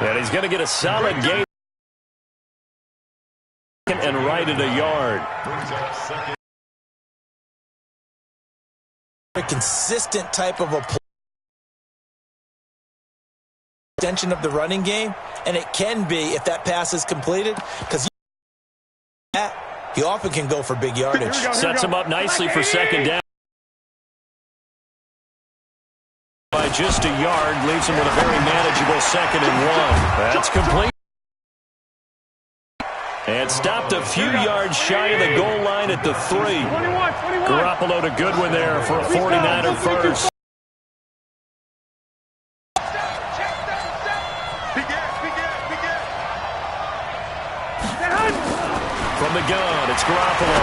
And he's going to get a solid gain and right at a yard. A consistent type of a extension of the running game, and it can be if that pass is completed, because he often can go for big yardage. Sets him up nicely for second down. By just a yard, leaves him with a very manageable 2nd and 1. That's complete. And stopped a few yards shy of the goal line at the 3. Garoppolo to Goodwin there for a 49er first. From the gun, it's Garoppolo.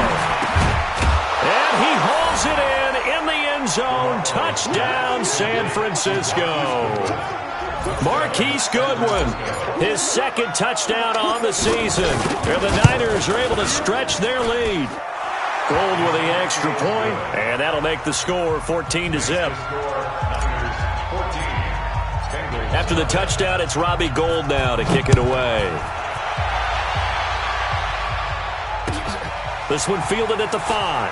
And he hauls it in the end zone. Touchdown, San Francisco. Marquise Goodwin, his 2nd touchdown on the season. And the Niners are able to stretch their lead. Gold with the extra point, and that'll make the score 14-0. After the touchdown, it's Robbie Gould now to kick it away. This one fielded at the 5.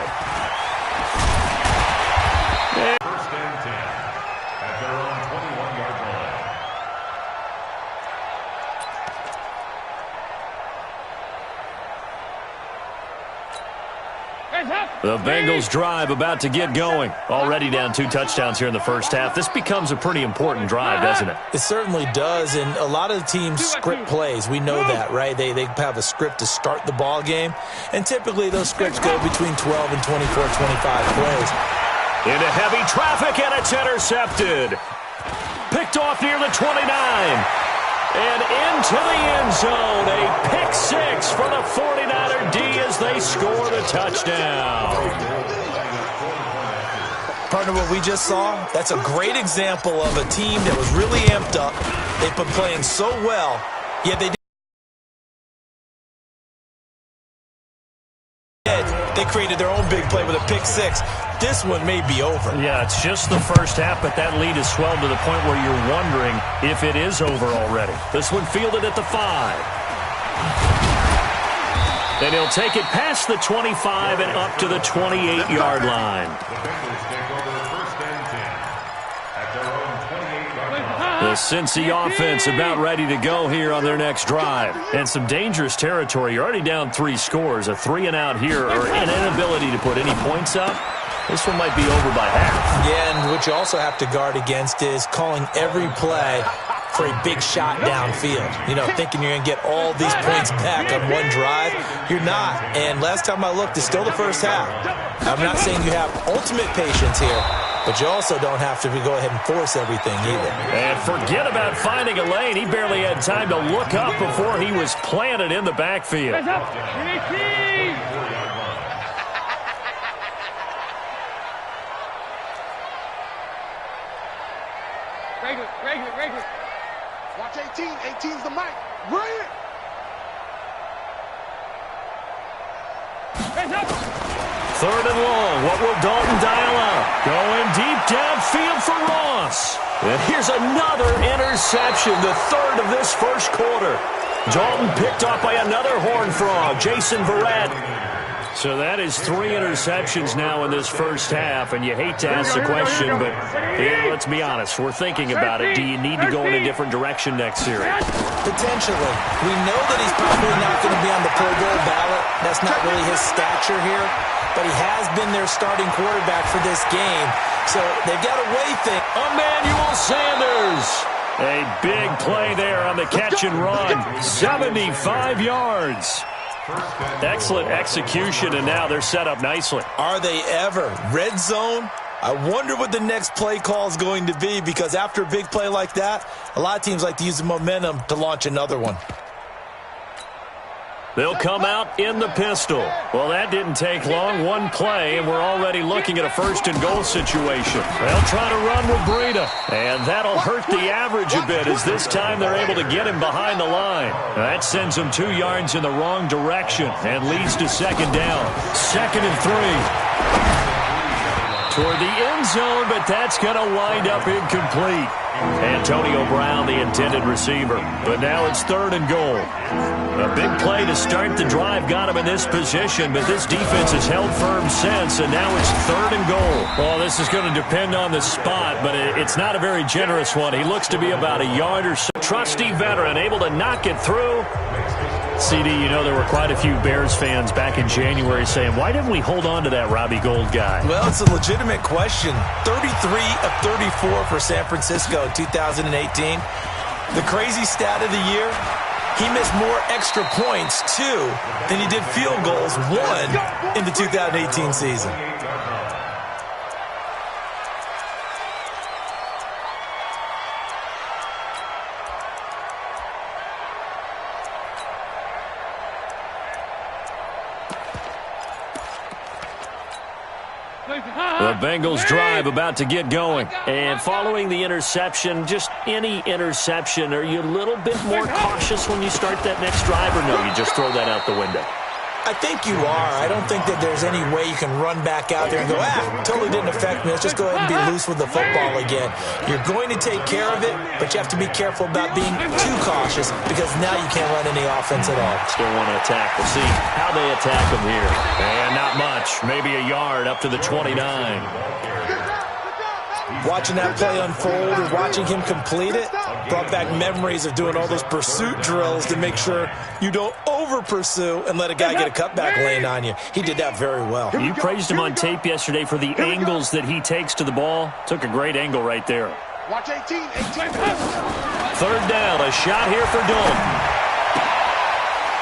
First and 10 at their own 21-yard line. The Bengals drive about to get going. Already down 2 touchdowns here in the first half. This becomes a pretty important drive, doesn't it? It certainly does, and a lot of the teams script plays. We know that, right? They have a script to start the ball game, and typically those scripts go between 12 and 24, 25 plays. Into heavy traffic, and it's intercepted. Picked off near the 29. And into the end zone, a pick 6 for the 49er D as they score the touchdown. Partner, what we just saw, that's a great example of a team that was really amped up. They've been playing so well, yet they created their own big play with a pick 6. This one may be over. Yeah, it's just the first half, but that lead has swelled to the point where you're wondering if it is over already. This one fielded at the 5. And he'll take it past the 25 and up to the 28-yard line. The Cincy offense about ready to go here on their next drive. And some dangerous territory. You're already down 3 scores. A 3-and-out here or an inability to put any points up. This one might be over by half. Yeah, and what you also have to guard against is calling every play for a big shot downfield. You know, thinking you're going to get all these points back on one drive. You're not. And last time I looked, it's still the first half. I'm not saying you have ultimate patience here, but you also don't have to go ahead and force everything either. And forget about finding a lane. He barely had time to look up before he was planted in the backfield. Regular. Watch 18. 18's the mic. Bring it. Third and long. What will Dalton dial up? Going deep downfield for Ross. And here's another interception, the 3rd of this first quarter. Dalton picked off by another Horned Frog, Jason Verrett. So that is 3 interceptions now in this first half, and you hate to ask the question, but yeah, let's be honest. We're thinking about it. Do you need to go in a different direction next series? Potentially. We know that he's probably not going to be on the Pro Bowl ballot. That's not really his stature here, but he has been their starting quarterback for this game. So they've got to weigh things. Emmanuel Sanders. A big play there on the catch and run. 75 yards. Excellent execution, and now they're set up nicely. Are they ever? Red zone? I wonder what the next play call is going to be, because after a big play like that, a lot of teams like to use the momentum to launch another one. They'll come out in the pistol. Well, that didn't take long. One play, and we're already looking at a 1st and goal situation. They'll try to run with Breida, and that'll hurt the average a bit, as this time they're able to get him behind the line. That sends him 2 yards in the wrong direction and leads to 2nd down. 2nd and 3. toward the end zone, but that's going to wind up incomplete. Antonio Brown, the intended receiver. But now it's 3rd and goal. A big play to start the drive got him in this position, but this defense has held firm since, and now it's 3rd and goal. Well, this is going to depend on the spot, but it's not a very generous one. He looks to be about a yard or so. Trusty veteran, able to knock it through. CD, you know there were quite a few Bears fans back in January saying, why didn't we hold on to that Robbie Gould guy? Well, it's a legitimate question. 33 of 34 for San Francisco in 2018. The crazy stat of the year, he missed more extra points, 2, than he did field goals, 1, in the 2018 season. The Bengals drive about to get going. And following the interception, just any interception, are you a little bit more cautious when you start that next drive, or no, you just throw that out the window? I think you are. I don't think that there's any way you can run back out there and go, totally didn't affect me. Let's just go ahead and be loose with the football again. You're going to take care of it, but you have to be careful about being too cautious because now you can't run any offense at all. Still want to attack. We'll see how they attack them here. And not much. Maybe a yard up to the 29. Watching that play unfold or watching him complete it brought back memories of doing all those pursuit drills to make sure you don't over-pursue and let a guy get a cutback lane on you. He did that very well. You praised him on tape yesterday for the angles that he takes to the ball. Took a great angle right there. Watch 18. 3rd down, a shot here for Dalton.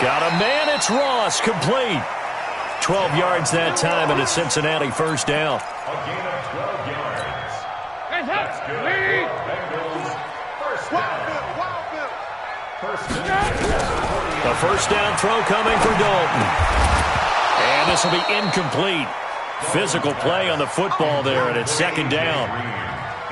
Got a man, it's Ross, complete. 12 yards that time, and a Cincinnati 1st down. A gain of 12 yards. That's good. Bengals, first down. The 1st down throw coming for Dalton. And this will be incomplete. Physical play on the football there, and it's 2nd down.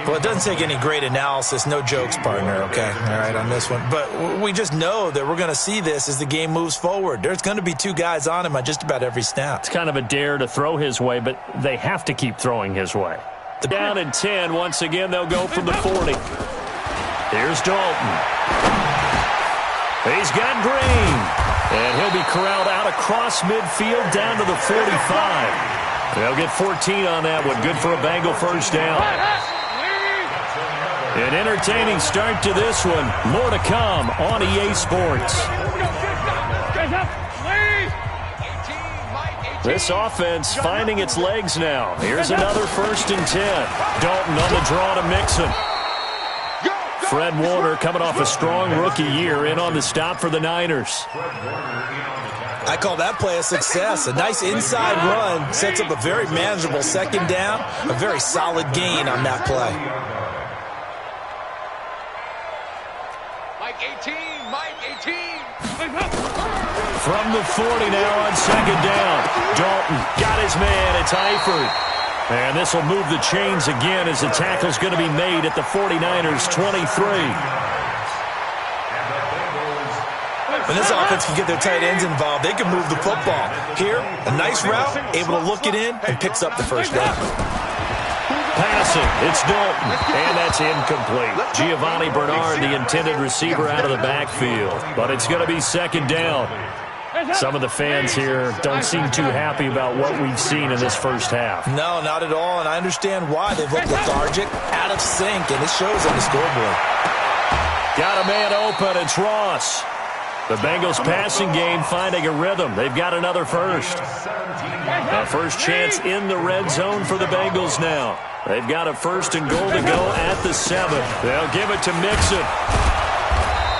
Well, it doesn't take any great analysis. No jokes, partner, okay? All right, on this one. But we just know that we're going to see this as the game moves forward. There's going to be 2 guys on him on just about every snap. It's kind of a dare to throw his way, but they have to keep throwing his way. Down and 10. Once again, they'll go from the 40. Here's Dalton. He's got Green. And he'll be corralled out across midfield down to the 45. They'll get 14 on that one. Good for a Bengal 1st down. An entertaining start to this one. More to come on EA Sports. This offense finding its legs now. Here's another 1st and 10. Dalton on the draw to Mixon. Fred Warner coming off a strong rookie year in on the stop for the Niners. I call that play a success. A nice inside run sets up a very manageable 2nd down. A very solid gain on that play. Mike 18. From the 40 now on 2nd down. Dalton got his man. It's Eifert. And this will move the chains again as the tackle's going to be made at the 49ers 23. When this offense can get their tight ends involved, they can move the football. Here, a nice route, able to look it in, and picks up the 1st down. Passing, it's Dalton, and that's incomplete. Giovanni Bernard, the intended receiver, out of the backfield. But it's going to be 2nd down. Some of the fans here don't seem too happy about what we've seen in this 1st half. No, not at all, and I understand why. They've looked lethargic, out of sync, and it shows on the scoreboard. Got a man open, it's Ross. The Bengals passing game finding a rhythm. They've got another 1st. A 1st chance in the red zone for the Bengals now. They've got a 1st and goal to go at the 7th. They'll give it to Mixon.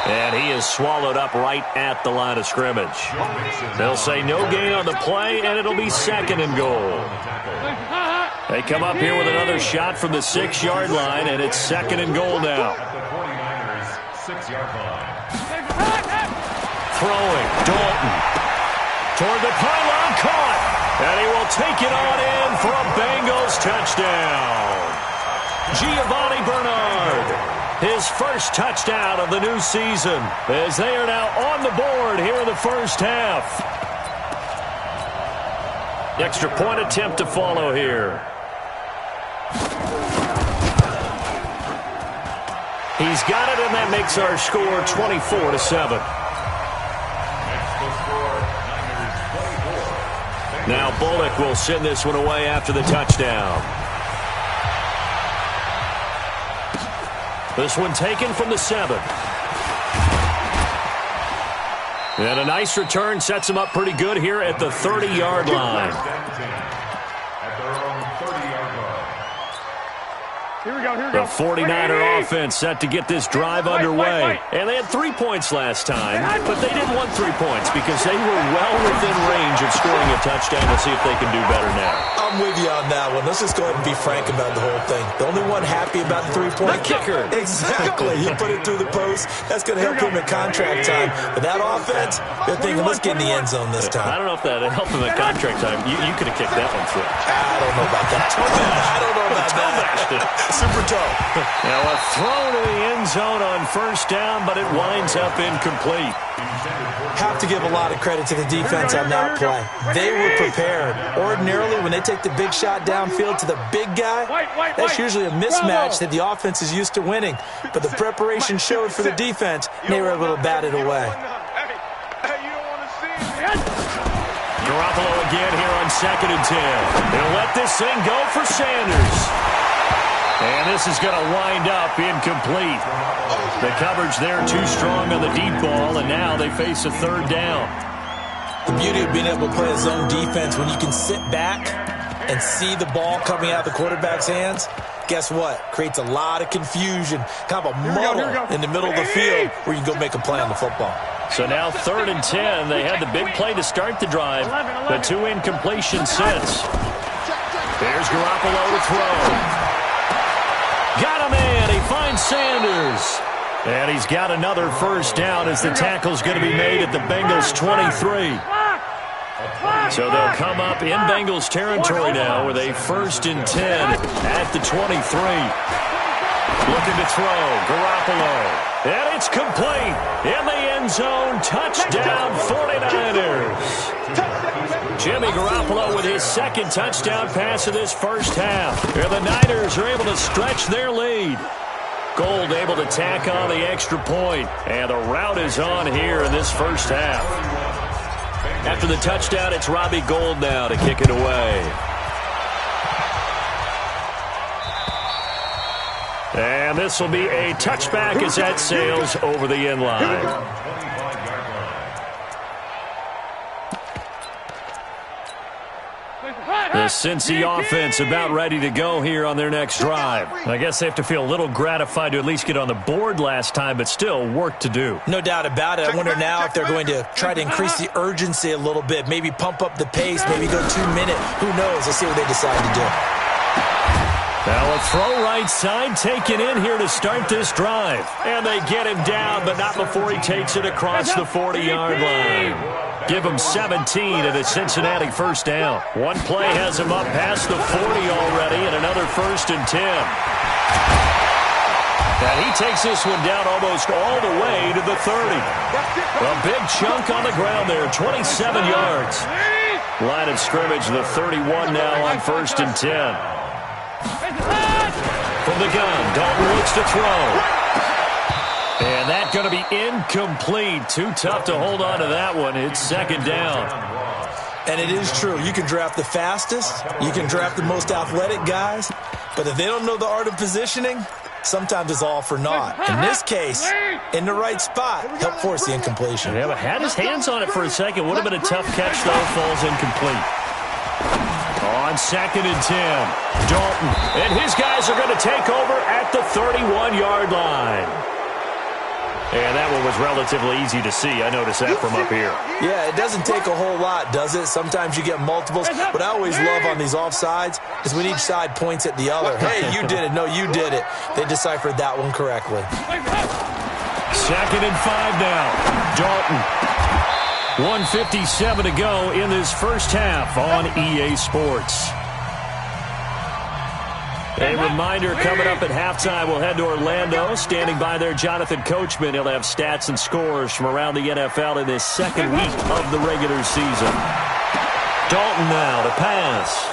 And he is swallowed up right at the line of scrimmage. They'll say no gain on the play, and it'll be 2nd and goal. They come up here with another shot from the 6-yard line, and it's 2nd and goal now. Throwing, Dalton. Toward the pylon, caught. And he will take it on in for a Bengals touchdown. Giovanni Bernard. His 1st touchdown of the new season as they are now on the board here in the 1st half. Extra point attempt to follow here. He's got it, and that makes our score 24-7. Now Bullock will send this one away after the touchdown. This one taken from the 7. And a nice return sets him up pretty good here at the 30-yard line. Here we go, here we The go. 49er offense set to get this drive underway. And they had 3 points last time, but they didn't want 3 points because they were well within range of scoring a touchdown. We'll see if they can do better now. I'm with you on that one. Let's just go ahead and be frank about the whole thing. The only one happy about the 3-point kicker. Exactly. He put it through the post. That's going to help him at contract time. But that offense, they're thinking, let's get in the end zone this time. I don't know if that helped him at contract time. You could have kicked that one through. I don't know about that. I don't know about that. Super toe. Now a throw to the end zone on first down, but it winds up incomplete. Have to give a lot of credit to the defense on that play. They were prepared. Ordinarily, when they take the big shot downfield to the big guy, that's usually a mismatch that the offense is used to winning. But the preparation showed for the defense, and they were able to bat it away. Garoppolo again here on 2nd and 10. They'll let this thing go for Sanders. And this is going to wind up incomplete. The coverage there too strong on the deep ball, and now they face a 3rd down. The beauty of being able to play a zone defense when you can sit back and see the ball coming out of the quarterback's hands, guess what? Creates a lot of confusion, kind of a muddle in the middle of the field where you can go make a play on the football. So now 3rd and 10. They had the big play to start the drive. The 2 incompletion sets. There's Garoppolo to throw. Got him in. He finds Sanders. And he's got another first down as the tackle's going to be made at the Bengals 23. So they'll come up in Bengals territory now with a 1st and 10 at the 23. Looking to throw. Garoppolo. And it's complete. In the end zone. Touchdown 49ers. Jimmy Garoppolo with his 2nd touchdown pass of this first half. And the Niners are able to stretch their lead. Gold able to tack on the extra point. And the route is on here in this first half. After the touchdown, it's Robbie Gould now to kick it away. And this will be a touchback as that sails over the end line. The Cincy offense about ready to go here on their next drive. I guess they have to feel a little gratified to at least get on the board last time, but still work to do. No doubt about it. I wonder now if they're going to try to increase the urgency a little bit, maybe pump up the pace, maybe go 2 minute. Who knows? Let's see what they decide to do. Now a throw right side taken in here to start this drive. And they get him down, but not before he takes it across the 40-yard line. Give him 17 at a Cincinnati first down. One play has him up past the 40 already, and another 1st and 10. And he takes this one down almost all the way to the 30. A big chunk on the ground there, 27 yards. Line of scrimmage, the 31 now on 1st and 10. From the gun, Dalton looks to throw. And that's going to be incomplete. Too tough to hold on to that one. It's 2nd down. And it is true. You can draft the fastest. You can draft the most athletic guys. But if they don't know the art of positioning, sometimes it's all for naught. In this case, in the right spot, help force the incompletion. Yeah, but had his hands on it for a second. Would have been a tough catch, though. Falls incomplete. On 2nd and 10, Dalton. And his guys are going to take over at the 31-yard line. And that one was relatively easy to see. I noticed that from up here. Yeah, it doesn't take a whole lot, does it? Sometimes you get multiples. What I always love on these offsides is when each side points at the other. Hey, you did it. No, you did it. They deciphered that one correctly. 2nd and 5 now. Dalton. 1:57 to go in this first half on EA Sports. A reminder, coming up at halftime, we'll head to Orlando. Standing by there, Jonathan Coachman. He'll have stats and scores from around the NFL in this 2nd week of the regular season. Dalton now to pass.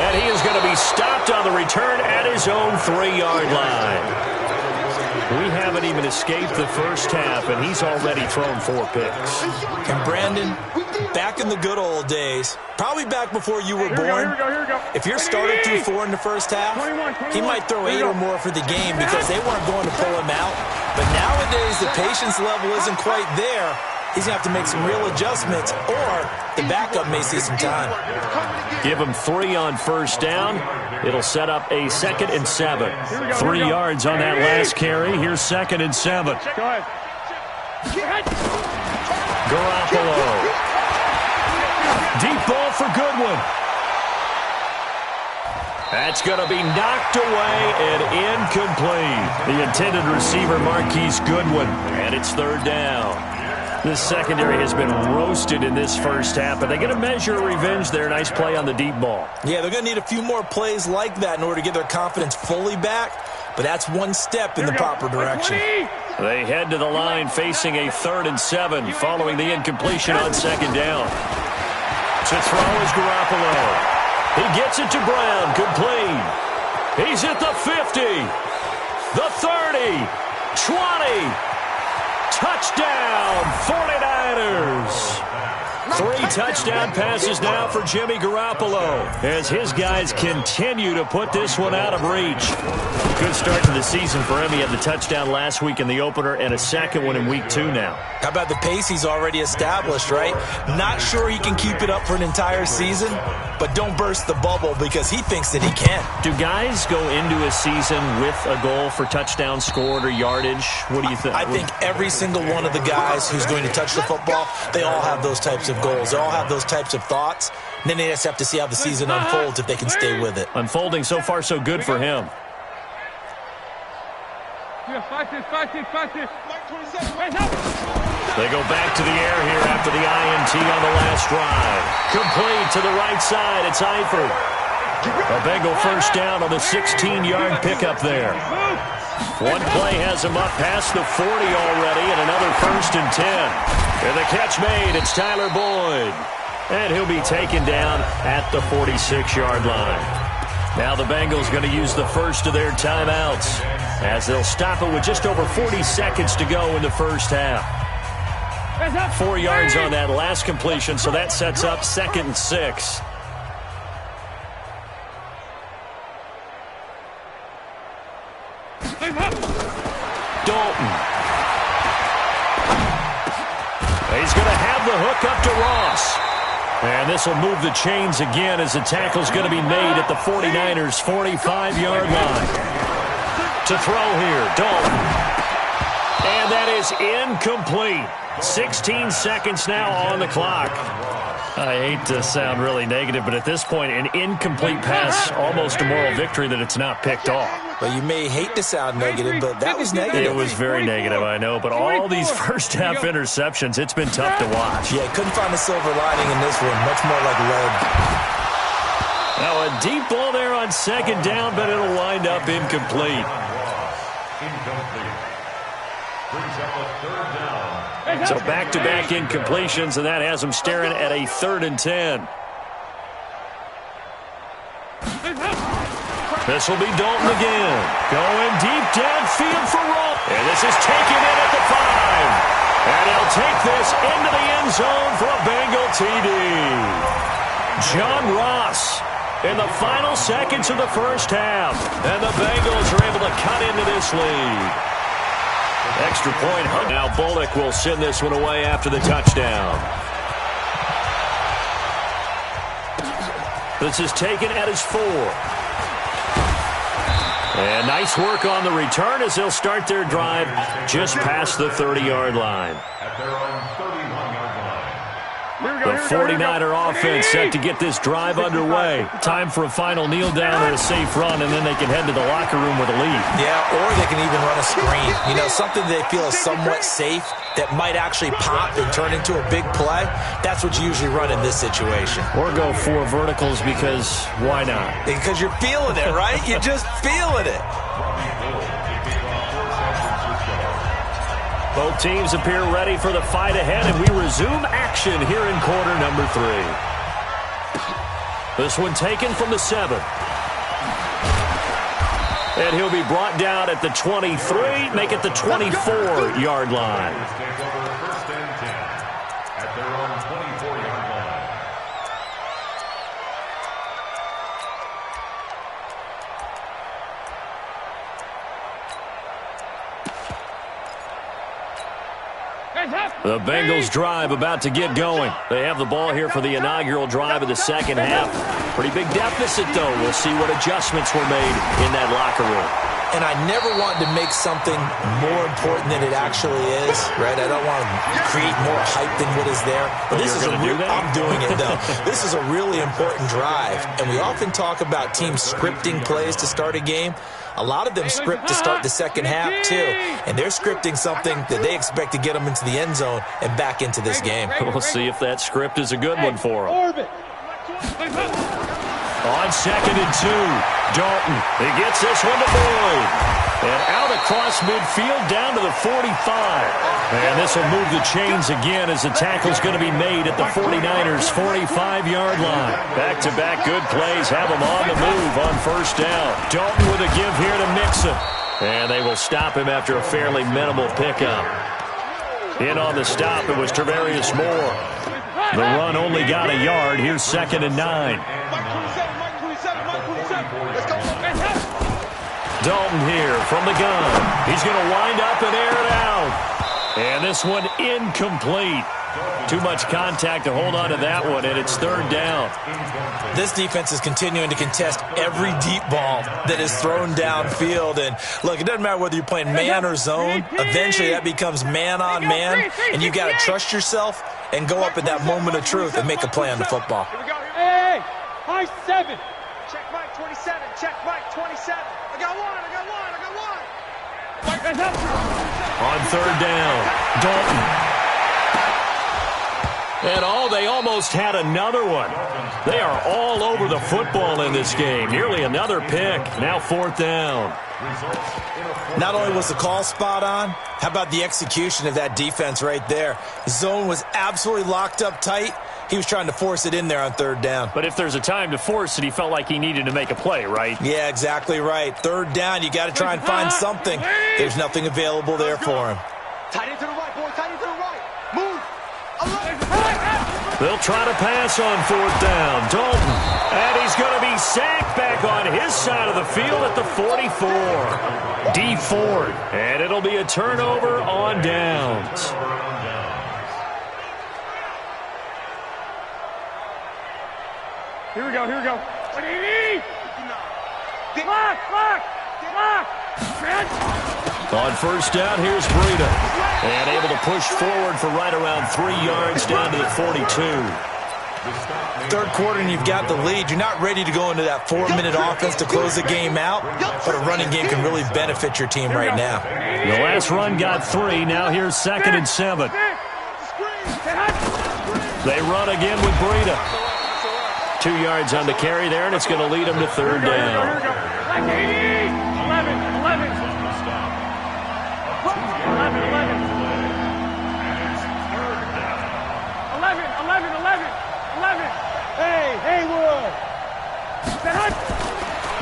And And he is going to be stopped on the return at his own 3-yard line. We haven't even escaped the first half, and he's already thrown 4 picks. And Brandon, back in the good old days, probably back before you were born, if your starter threw 4 in the first half, he might throw 8 or more for the game because they weren't going to pull him out. But nowadays, the patience level isn't quite there. He's going to have to make some real adjustments, or the backup may see some time. Give him 3 on first down. It'll set up a 2nd and 7. 3 yards on that last carry. Here's 2nd and 7. Garoppolo. Deep ball for Goodwin. That's going to be knocked away and incomplete. The intended receiver, Marquise Goodwin, and it's 3rd down. This secondary has been roasted in this first half, but they're going to measure revenge there. Nice play on the deep ball. Yeah, they're going to need a few more plays like that in order to get their confidence fully back, but that's one step in the proper direction. They head to the line facing a 3rd and 7 following the incompletion on 2nd down. To throw is Garoppolo. He gets it to Brown, complete. He's at the 50, the 30, 20. Touchdown, 49ers. 3 touchdown passes now for Jimmy Garoppolo as his guys continue to put this one out of reach. Good start to the season for him. He had the touchdown last week in the opener and a 2nd one in week 2 now. How about the pace he's already established, right? Not sure he can keep it up for an entire season, but don't burst the bubble because he thinks that he can. Do guys go into a season with a goal for touchdown scored or yardage? What do you think? I think every single one of the guys who's going to touch the football, they all have those types of goals. They all have those types of thoughts. And then they just have to see how the season unfolds if they can stay with it. Unfolding so far so good for him. They go back to the air here after the INT on the last drive. Complete to the right side. It's Eifert. A Bengal first down on the 16-yard pickup there. One play has him up past the 40 already, and another 1st and 10. And the catch made. It's Tyler Boyd. And he'll be taken down at the 46-yard line. Now the Bengals going to use the first of their timeouts as they'll stop it with just over 40 seconds to go in the first half. 4 yards on that last completion, so that sets up 2nd and 6. Dalton. He's going to have the hook up to Ross. And this will move the chains again as the tackle's going to be made at the 49ers' 45-yard line. To throw here, Dalton. And that is incomplete. 16 seconds now on the clock. I hate to sound really negative, but at this point, an incomplete pass, almost a moral victory that it's not picked off. Well, you may hate to sound negative, but that was negative. It was very negative, I know, but all these first-half interceptions, it's been tough to watch. Yeah, couldn't find a silver lining in this one, much more like lead. Now a deep ball there on 2nd down, but it'll wind up incomplete. Brings up a 3rd down. So back-to-back incompletions, and that has them staring at a 3rd and 10. This will be Dalton again. Going deep downfield for Ross. And this is taken in at the 5. And he'll take this into the end zone for a Bengal TD. John Ross in the final seconds of the first half. And the Bengals are able to cut into this lead. Extra point. Now Bullock will send this one away after the touchdown. This is taken at his 4. And nice work on the return as they'll start their drive just past the 30-yard line. At their own 31-yard line. The 49er offense set to get this drive underway. Time for a final kneel down or a safe run, and then they can head to the locker room with a lead. Yeah, or they can even run a screen. You know, something they feel is somewhat safe that might actually pop and turn into a big play. That's what you usually run in this situation. Or go 4 verticals because why not? Because you're feeling it, right? You're just feeling it. Both teams appear ready for the fight ahead, and we resume action here in quarter number 3. This one taken from the 7. And he'll be brought down at the 23, make it the 24-yard line. First and 10 at their own 24-yard line. The Bengals drive about to get going. They have the ball here for the inaugural drive of the second half. Pretty big deficit, though. We'll see what adjustments were made in that locker room. And I never want to make something more important than it actually is, right? I don't want to create more hype than what is there. But this is I'm doing it, though. This is a really important drive. And we often talk about teams scripting plays to start a game. A lot of them script to start the second half, too. And they're scripting something that they expect to get them into the end zone and back into this game. We'll see if that script is a good one for them. On 2nd and 2, Dalton. He gets this one to Boyd. And out across midfield down to the 45. And this will move the chains again as the tackle's going to be made at the 49ers' 45-yard line. Back-to-back good plays have them on the move on first down. Dalton with a give here to Mixon. And they will stop him after a fairly minimal pickup. In on the stop, it was Tarvarius Moore. The run only got a yard. Here's 2nd and 9. Dalton here from the gun. He's going to wind up and air it out. And this one incomplete. Too much contact to hold on to that one, and it's 3rd down. This defense is continuing to contest every deep ball that is thrown downfield. And, look, it doesn't matter whether you're playing man or zone. Eventually that becomes man on man, and you've got to trust yourself and go up at that moment of truth and make a play on the football. Hey, high 7. Check Mike 27. Check Mike 27. I got one. On 3rd down, Dalton. And they almost had another one. They are all over the football in this game. Nearly another pick. Now 4th down. Not only was the call spot on, how about the execution of that defense right there? The zone was absolutely locked up tight. He was trying to force it in there on 3rd down. But if there's a time to force it, he felt like he needed to make a play, right? Yeah, exactly right. 3rd down, you got to try and find something. There's nothing available there for him. Tight end to the right, boy. Tight end to the right. Move. They'll try to pass on 4th down. Dalton. And he's going to be sacked back on his side of the field at the 44. D Ford. And it'll be a turnover on downs. Here we go. Block. On 1st down, here's Breida. And able to push forward for right around 3 yards down to the 42. 3rd quarter and you've got the lead. You're not ready to go into that 4-minute offense to close the game out, but a running game can really benefit your team right now. The last run got 3. Now here's 2nd and 7. They run again with Breida. 2 yards on the carry there, and it's going to lead them to 3rd down. 11. Hey, Haywood.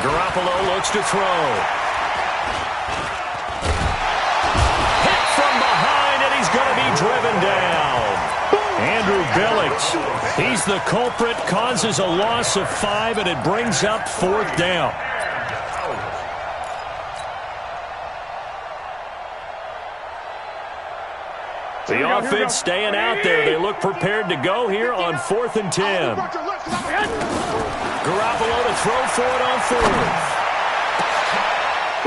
Garoppolo looks to throw. Hit from behind, and he's going to be driven down. Andrew Billings, he's the culprit, causes a loss of 5, and it brings up 4th down. The offense staying out there. They look prepared to go here on 4th and 10. Garoppolo to throw for it on 4th.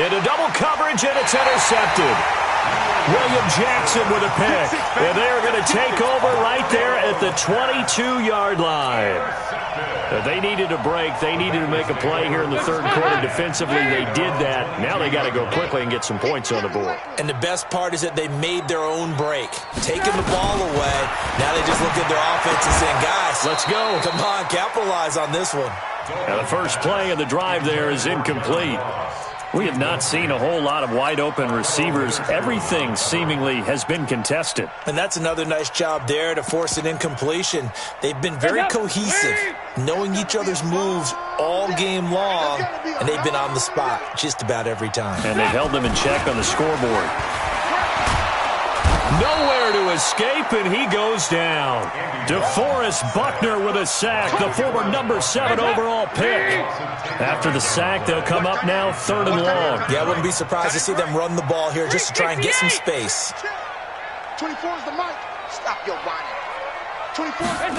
Into double coverage, and it's intercepted. William Jackson with a pick. And they're going to take over right there at the 22-yard line. They needed a break. They needed to make a play here in the 3rd quarter defensively. They did that. Now they got to go quickly and get some points on the board. And the best part is that they made their own break, taking the ball away. Now they just look at their offense and saying, guys, let's go. Come on, capitalize on this one. Now the first play of the drive there is incomplete. We have not seen a whole lot of wide-open receivers. Everything seemingly has been contested. And that's another nice job there to force an incompletion. They've been very cohesive, knowing each other's moves all game long, and they've been on the spot just about every time. And they've held them in check on the scoreboard. Nowhere to escape, and he goes down. DeForest Buckner with a sack, the former number 7 overall pick. After the sack, they'll come up now 3rd and long. Yeah, I wouldn't be surprised to see them run the ball here just to try and get some space. 24 is the mic. Stop your whining. 24 is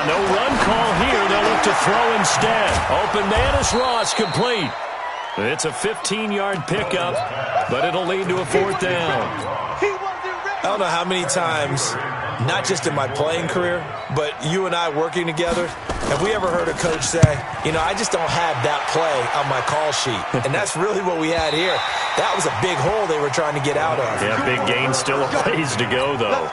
no run call here. They'll look to throw instead. Open man is Ross, complete. It's a 15-yard pickup, but it'll lead to a 4th down. I don't know how many times, not just in my playing career, but you and I working together, have we ever heard a coach say, you know, I just don't have that play on my call sheet. And that's really what we had here. That was a big hole they were trying to get out of. Yeah, big gain, still a ways to go, though.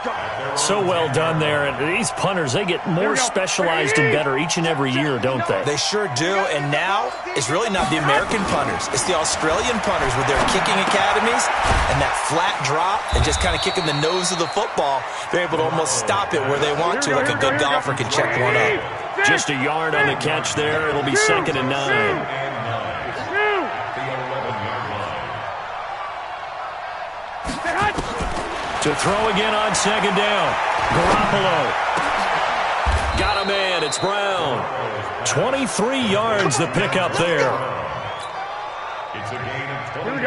So well done there. And these punters, they get more specialized and better each and every year, don't they? They sure do. And now it's really not the American punters. It's the Australian punters with their kicking academies and that flat drop and just kind of kicking the nose of the football. They're able to almost stop it where they want to, like a good golfer can check one up. Just a yard on the catch there. It'll be 2nd and 9. To throw again on 2nd down. Garoppolo. Got a man. It's Brown. 23 yards the pickup there.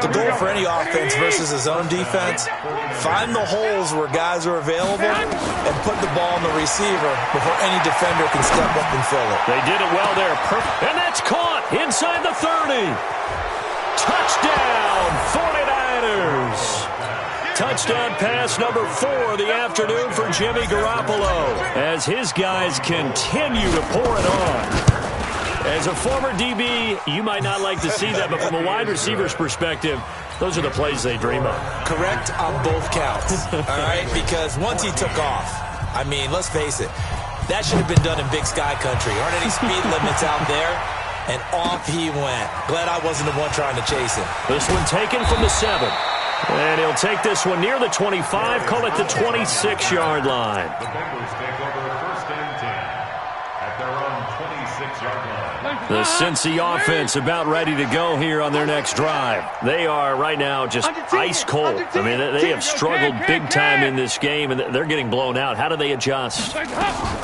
The goal for any offense versus his own defense, find the holes where guys are available and put the ball on the receiver before any defender can step up and fill it. They did it well there. And that's caught inside the 30. Touchdown, 49ers. Touchdown pass number 4 of the afternoon for Jimmy Garoppolo as his guys continue to pour it on. As a former DB, you might not like to see that, but from a wide receiver's perspective, those are the plays they dream of. Correct on both counts, all right? Because once he took off, I mean, let's face it, that should have been done in Big Sky Country. Aren't any speed limits out there? And off he went. Glad I wasn't the one trying to chase him. This one taken from the 7. And he'll take this one near the 25, call it the 26-yard line. The Bengals take over 1st and 10 at their own 26-yard line. The Cincy offense about ready to go here on their next drive. They are right now just ice cold. I mean, they have struggled big time in this game, and they're getting blown out. How do they adjust?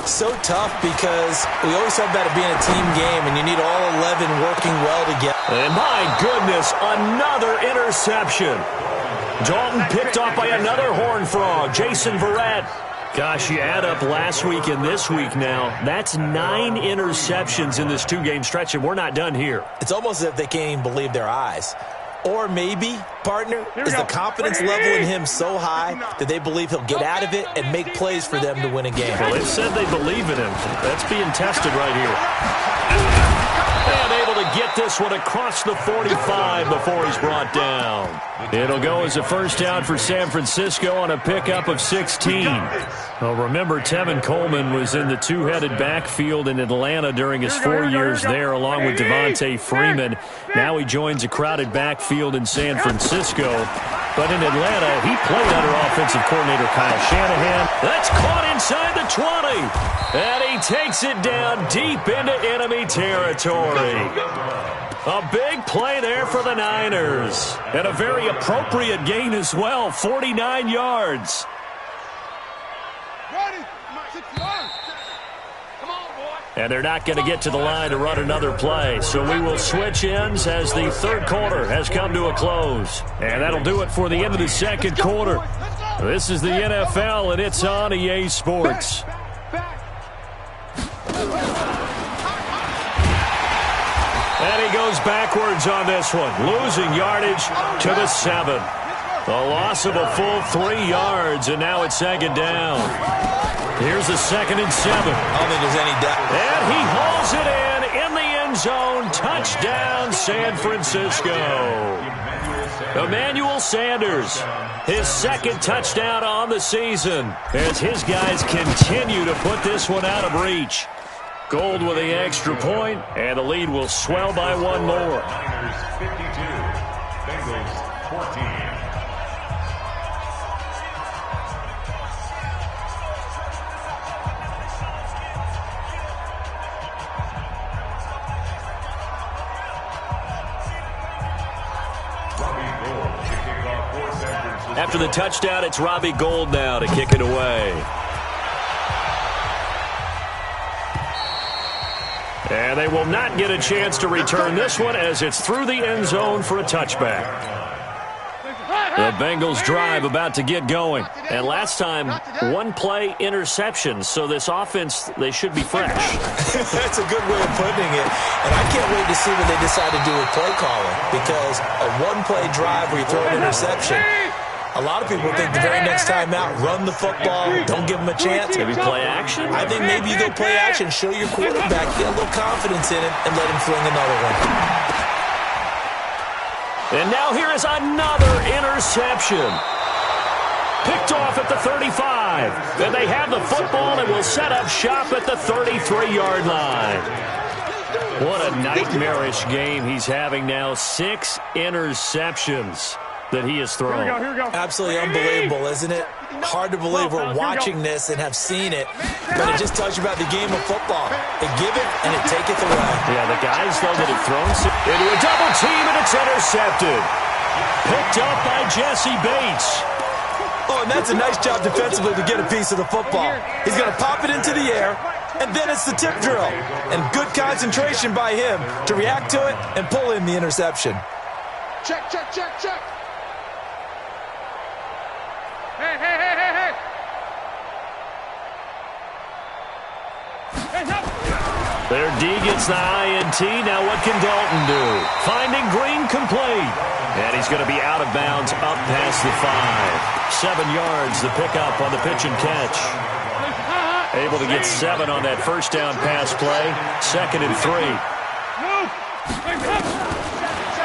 So tough because we always talk about it being a team game, and you need all 11 working well together. And my goodness, another interception. Dalton picked off by another Horned Frog, Jason Verrett. Gosh, you add up last week and this week now, that's 9 interceptions in this 2-game stretch, and we're not done here. It's almost as if they can't even believe their eyes. Or maybe, partner, is the confidence level in him so high that they believe he'll get out of it and make plays for them to win a game. Well, they've said they believe in him. That's being tested right here. And able to get this one across the 45 before he's brought down. It'll go as a 1st down for San Francisco on a pickup of 16. Well, remember, Tevin Coleman was in the 2-headed backfield in Atlanta during his 4 years there, along with Devontae Freeman. Now he joins a crowded backfield in San Francisco. But in Atlanta, he played under offensive coordinator Kyle Shanahan. That's caught inside the 20. And he takes it down deep into enemy territory. A big play there for the Niners. And a very appropriate gain as well, 49 yards. And they're not going to get to the line to run another play. So we will switch ends as the 3rd quarter has come to a close. And that'll do it for the end of the 2nd quarter. This is the NFL, and it's on EA Sports. And he goes backwards on this one, losing yardage to the 7. A loss of a full 3 yards, and now it's 2nd down. Here's the 2nd and 7. I don't think there's any doubt. And he hauls it in the end zone. Touchdown, San Francisco. Emmanuel Sanders, his 2nd touchdown on the season, as his guys continue to put this one out of reach. Gold with the extra point, and the lead will swell by one more. Niners 52, Bengals 14. After the touchdown, it's Robbie Gould now to kick it away. And they will not get a chance to return this one as it's through the end zone for a touchback. The Bengals drive about to get going. And last time, one-play interception. So this offense, they should be fresh. That's a good way of putting it. And I can't wait to see what they decide to do with play calling. Because a one-play drive where you throw an interception, a lot of people think the very next time out, run the football, don't give them a chance. Maybe play action? I think maybe you go play action, show your quarterback, get a little confidence in it, and let him fling another one. And now here is another interception. Picked off at the 35. Then they have the football and will set up shop at the 33-yard line. What a nightmarish game he's having now. 6 interceptions that he has thrown. Here we go. Absolutely unbelievable, isn't it? Hard to believe we're watching this and have seen it, but it just tells you about the game of football. They give it and it taketh away. Yeah, the guys, though, that have thrown into a double team, and it's intercepted. Picked up by Jesse Bates. Oh, and that's a nice job defensively to get a piece of the football. He's going to pop it into the air, and then it's the tip drill. And good concentration by him to react to it and pull in the interception. Check. Hey. Hands up. Their D gets the INT. Now what can Dalton do? Finding Green complete. And he's going to be out of bounds up past the 5. 7 yards, the pickup on the pitch and catch. Able to get 7 on that first down pass play. 2nd and 3.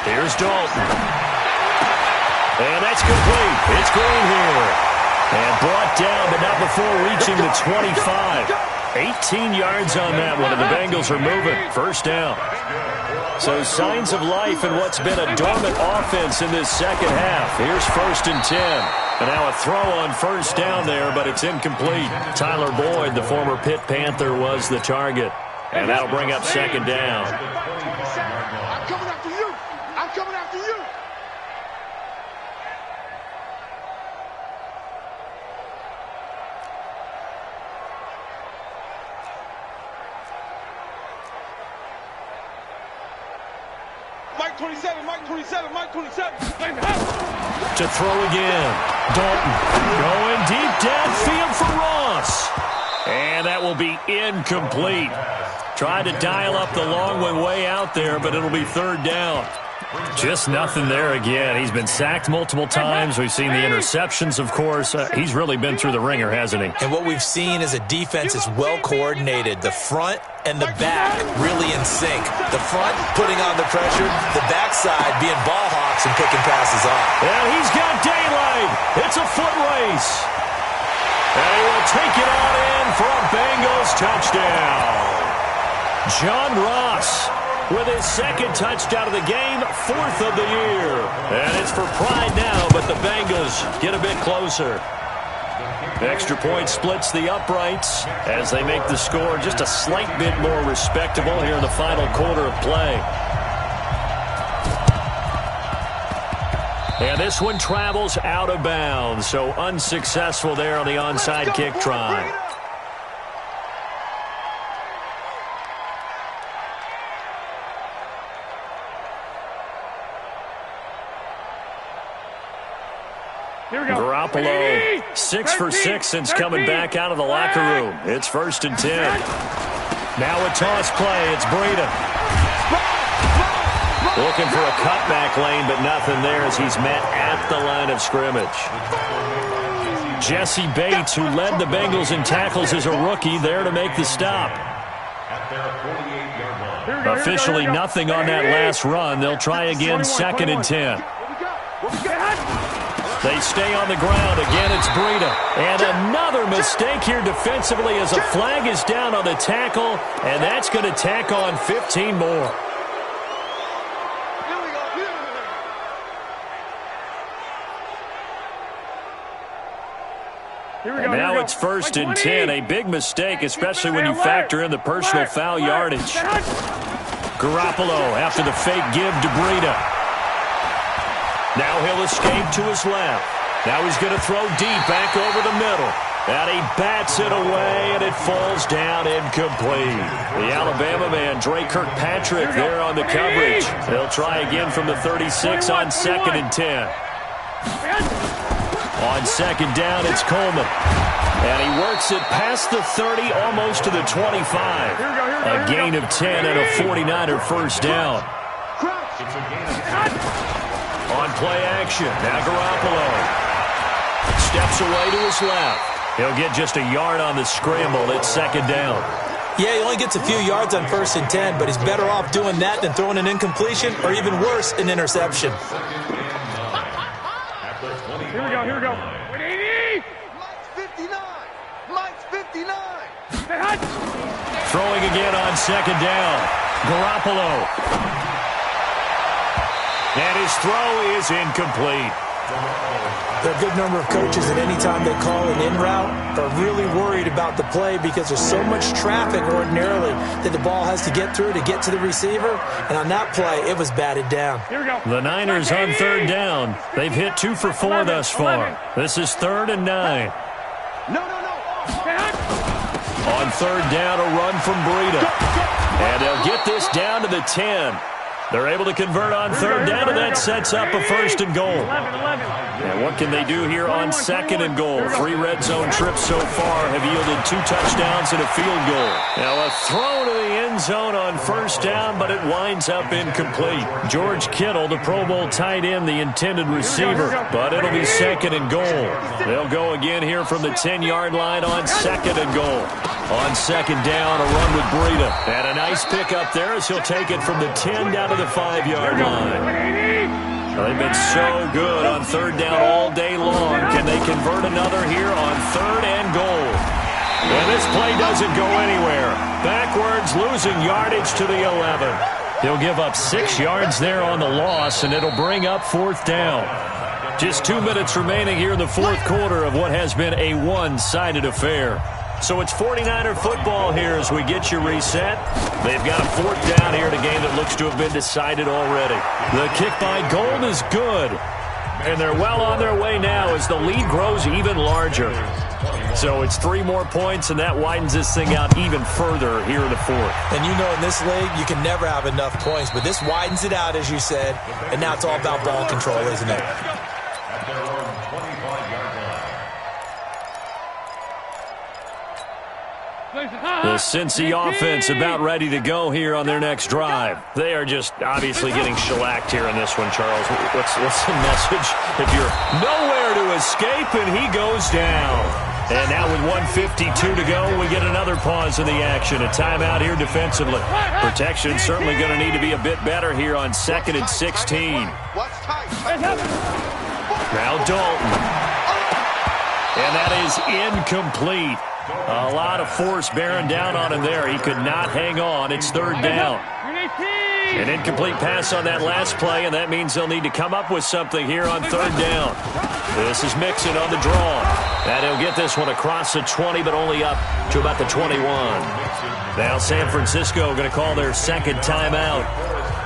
Here's Dalton. And that's complete. It's Green here. And brought down, but not before reaching the 25. 18 yards on that one, and the Bengals are moving. First down. So signs of life in what's been a dormant offense in this second half. Here's 1st and 10. And now a throw on first down there, but it's incomplete. Tyler Boyd, the former Pitt Panther, was the target. And that'll bring up 2nd down. I'm coming after you. Mike 27. To throw again. Dalton going deep downfield for Ross. And that will be incomplete. Tried to dial up the long one way out there, but it'll be 3rd down. Just nothing there again. He's been sacked multiple times. We've seen the interceptions, of course. He's really been through the ringer, hasn't he? And what we've seen is a defense is well coordinated. The front and the back really in sync. The front putting on the pressure, the backside being ball hawks and picking passes off. And he's got daylight. It's a foot race. And he will take it on in for a Bengals touchdown. John Ross with his 2nd touchdown of the game, 4th of the year. And it's for pride now, but the Bengals get a bit closer. Extra point splits the uprights as they make the score just a slight bit more respectable here in the final quarter of play. And this one travels out of bounds, so unsuccessful there on the onside kick try. Garoppolo, 6 for 6 since coming back out of the locker room. It's 1st and 10. Now a toss play. It's Breida. Looking for a cutback lane, but nothing there as he's met at the line of scrimmage. Jesse Bates, who led the Bengals in tackles as a rookie, there to make the stop. Officially nothing on that last run. They'll try again, 2nd and 10. They stay on the ground. Again, it's Breida. And another mistake here defensively as a flag is down on the tackle, and that's going to tack on 15 more. And now it's 1st and 10. A big mistake, especially when you factor in the personal foul yardage. Garoppolo after the fake give to Breida. Now he'll escape to his left. Now he's going to throw deep back over the middle. And he bats it away, and it falls down incomplete. The Alabama man, Dre Kirkpatrick, there on the coverage. They'll try again from the 36 on 2nd and 10. On 2nd down, it's Coleman. And he works it past the 30, almost to the 25. A gain of 10 and a 49er first down. On play action, now Garoppolo steps away to his left. He'll get just a yard on the scramble. It's 2nd down. Yeah, he only gets a few yards on 1st and 10, but he's better off doing that than throwing an incompletion or even worse, an interception. Here we go. 180. Mike's 59. Throwing again on 2nd down. Garoppolo. And his throw is incomplete. There are a good number of coaches that any time they call an in route are really worried about the play because there's so much traffic ordinarily that the ball has to get through to get to the receiver. And on that play, it was batted down. Here we go. The Niners on 3rd down. They've hit 2 for 4 thus far. This is 3rd and 9. No. On 3rd down, a run from Breida. And they'll get this down to the 10. They're able to convert on 3rd down, and that sets up a 1st and goal. And what can they do here on 2nd and goal? 3 red zone trips so far have yielded 2 touchdowns and a field goal. Now a throw to the end zone on 1st down, but it winds up incomplete. George Kittle, the Pro Bowl tight end, the intended receiver, but it'll be 2nd and goal. They'll go again here from the 10-yard line on 2nd and goal. On 2nd down, a run with Breida. And a nice pickup there as he'll take it from the 10 down to the 5-yard line. They've been so good on 3rd down all day long. Can they convert another here on 3rd and goal? And this play doesn't go anywhere. Backwards, losing yardage to the 11. He'll give up 6 yards there on the loss, and it'll bring up 4th down. Just 2 minutes remaining here in the 4th quarter of what has been a one-sided affair. So it's 49er football here as we get you reset. They've got a 4th down here in a game that looks to have been decided already. The kick by Gold is good. And they're well on their way now as the lead grows even larger. So it's 3 more points, and that widens this thing out even further here in the 4th. And you know in this league, you can never have enough points, but this widens it out, as you said, and now it's all about ball control, isn't it? The Cincy offense about ready to go here on their next drive. They are just obviously getting shellacked here in this one, Charles. What's the message? If you're nowhere to escape, and he goes down. And now with 1:52 to go, we get another pause in the action. A timeout here defensively. Protection certainly going to need to be a bit better here on 2nd and 16. Now Dalton. And that is incomplete. A lot of force bearing down on him there. He could not hang on. It's 3rd down. An incomplete pass on that last play, and that means they'll need to come up with something here on 3rd down. This is Mixon on the draw. And he'll get this one across the 20, but only up to about the 21. Now San Francisco going to call their 2nd timeout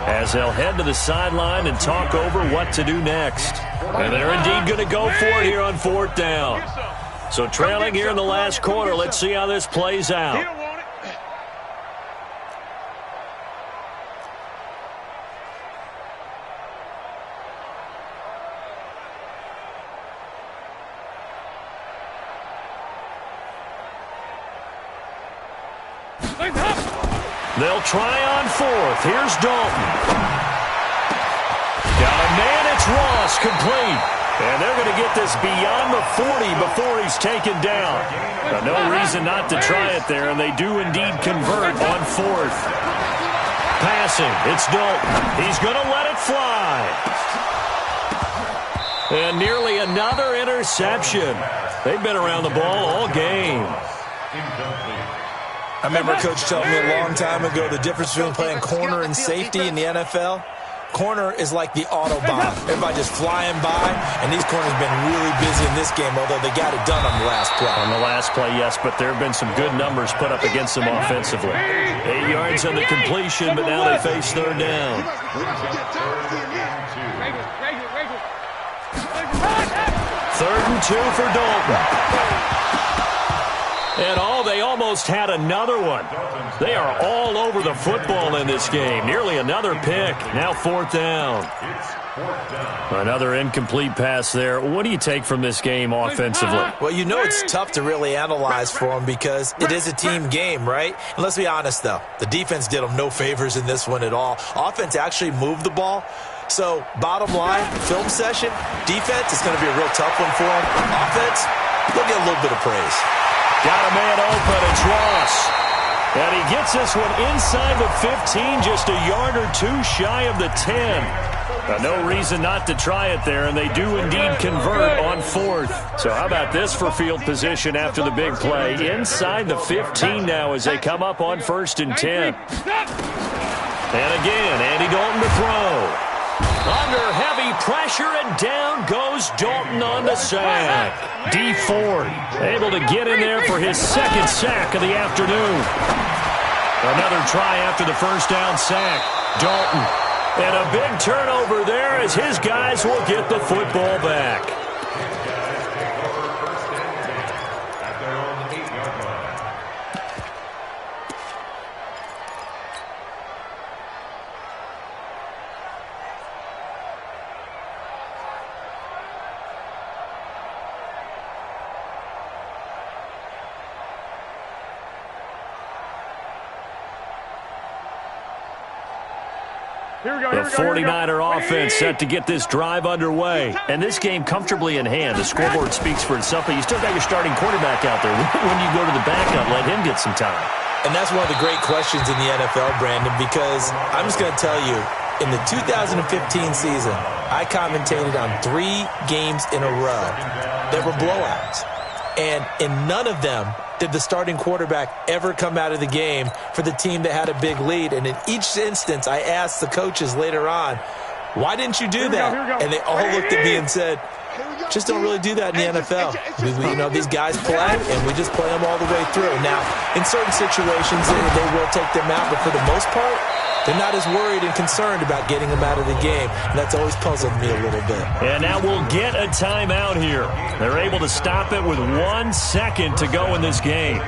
as they'll head to the sideline and talk over what to do next. And they're indeed going to go for it here on 4th down. So trailing here in the last quarter, let's see how this plays out. They'll try on 4th. Here's Dalton. Got a man, it's Ross, complete. And they're going to get this beyond the 40 before he's taken down. No reason not to try it there, and they do indeed convert on 4th. Passing, it's Dalton. He's going to let it fly. And nearly another interception. They've been around the ball all game. I remember Coach telling me a long time ago the difference between playing corner and safety in the NFL. Corner is like the Autobahn. Everybody just flying by, and these corners have been really busy in this game, although they got it done on the last play. On the last play, yes, but there have been some good numbers put up against them offensively. 8 yards on the completion, but now they face third down. Third and 2 for Dalton. And they almost had another one. They are all over the football in this game. Nearly another pick. Now fourth down. Another incomplete pass there. What do you take from this game offensively? Well, you know it's tough to really analyze for them because it is a team game, right? And let's be honest, though. The defense did them no favors in this one at all. Offense actually moved the ball. So, bottom line, film session, defense is going to be a real tough one for them. Offense, they'll get a little bit of praise. Got a man open. It's Ross. And he gets this one inside the 15, just a yard or two shy of the 10. No reason not to try it there, and they do indeed convert on fourth. So how about this for field position after the big play? Inside the 15 now as they come up on first and 10. And again, Andy Dalton to throw. Under heavy pressure, and down goes Dalton on the sack. D Ford able to get in there for his second sack of the afternoon. Another try after the first down sack. Dalton. And a big turnover there as his guys will get the football back. The 49er offense set to get this drive underway. And this game comfortably in hand. The scoreboard speaks for itself, but you still got your starting quarterback out there. When you go to the backup, let him get some time. And that's one of the great questions in the NFL, Brandon, because I'm just going to tell you, in the 2015 season, I commentated on 3 games in a row that were blowouts. And in none of them did the starting quarterback ever come out of the game for the team that had a big lead. And in each instance, I asked the coaches later on, why didn't you do that? And they all looked at me and said, just don't really do that in the NFL. You know, these guys play, and we just play them all the way through. Now, in certain situations, they will take them out, but for the most part, they're not as worried and concerned about getting them out of the game, and that's always puzzled me a little bit. And now we'll get a timeout here. They're able to stop it with 1 second to go in this game.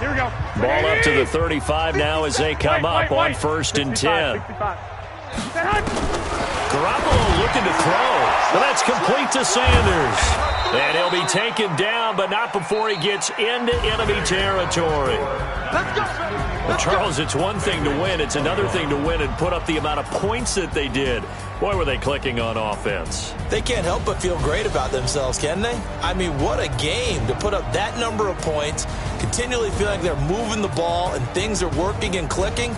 Here we go. Ball up to the 35 now as they come up on first and 10. Garoppolo looking to throw. Well, that's complete to Sanders. And he'll be taken down, but not before he gets into enemy territory. Let's go. Well, Charles, it's one thing to win. It's another thing to win and put up the amount of points that they did. Boy, were they clicking on offense. They can't help but feel great about themselves, can they? I mean, what a game to put up that number of points, continually feeling like they're moving the ball and things are working and clicking.